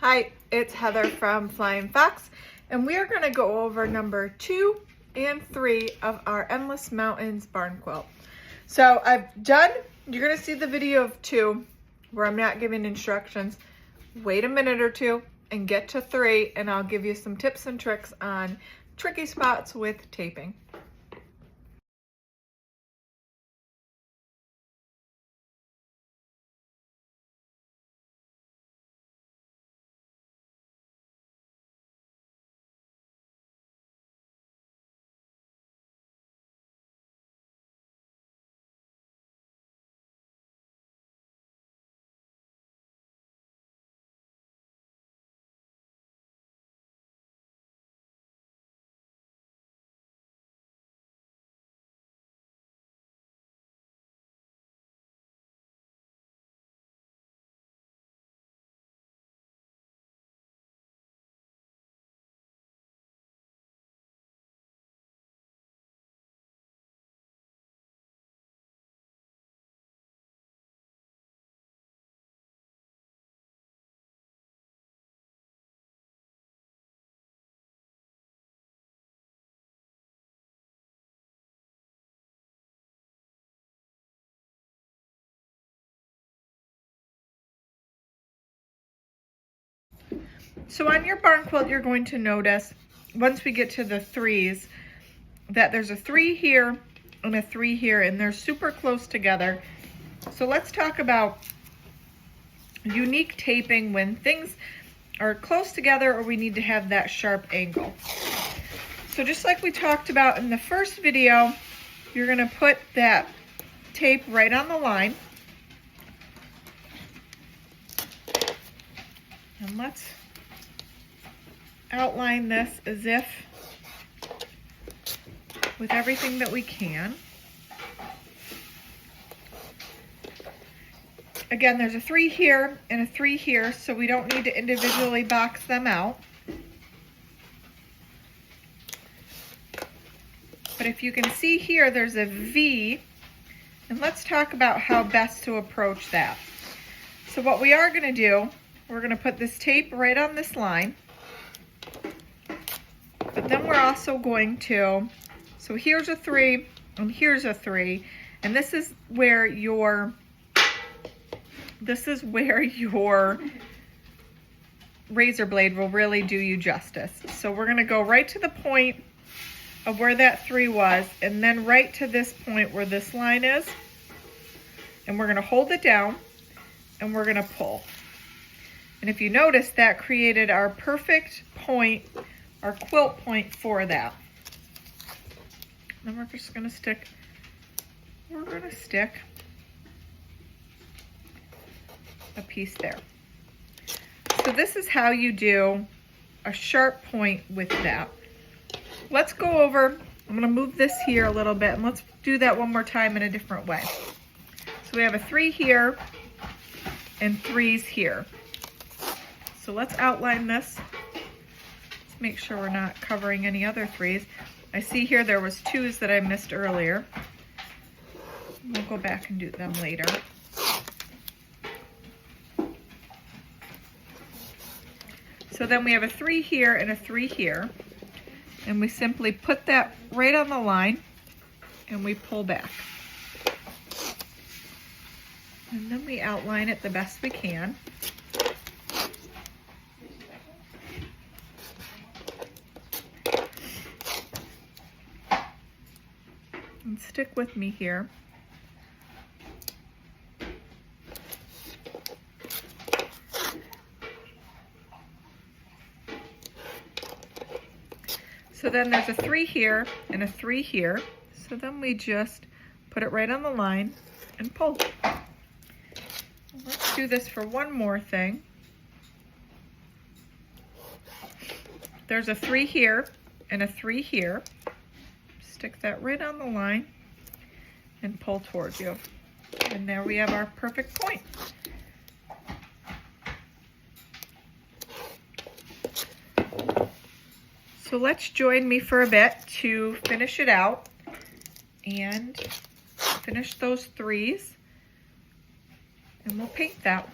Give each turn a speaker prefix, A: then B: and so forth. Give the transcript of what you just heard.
A: Hi, it's Heather from Flying Fox, and we are going to go over number 2 and 3 of our Endless Mountains barn quilt. So you're going to see the video of 2 where I'm not giving instructions. Wait a minute or two and get to 3, and I'll give you some tips and tricks on tricky spots with taping. So on your barn quilt, you're going to notice, once we get to the 3s, that there's a 3 here and a 3 here, and they're super close together. So let's talk about unique taping when things are close together or we need to have that sharp angle. So just like we talked about in the first video, you're going to put that tape right on the line. And let's outline this as if with everything that we can. Again, there's a 3 here and a 3 here, so we don't need to individually box them out. But if you can see here, there's a V, and let's talk about how best to approach that. So what we are going to do, we're going to put this tape right on this line, but then we're also going to, so here's a 3 and here's a 3, and this is where your razor blade will really do you justice. So we're going to go right to the point of where that 3 was, and then right to this point where this line is, and we're going to hold it down and we're going to pull. And if you notice, that created our perfect point, our quilt point for that. Then we're just going to stick, a piece there. So this is how you do a sharp point with that. Let's go over, I'm going to move this here a little bit, and let's do that one more time in a different way. So we have a 3 here and 3s here. So let's outline this. Let's make sure we're not covering any other 3s. I see here there was 2s that I missed earlier. We'll go back and do them later. So then we have a 3 here and a 3 here. And we simply put that right on the line and we pull back. And then we outline it the best we can. And stick with me here. So then there's a 3 here and a 3 here. So then we just put it right on the line and pull. Let's do this for one more thing. There's a 3 here and a 3 here. Stick that right on the line and pull towards you. And there we have our perfect point. So let's join me for a bit to finish it out and finish those 3s, and we'll paint that.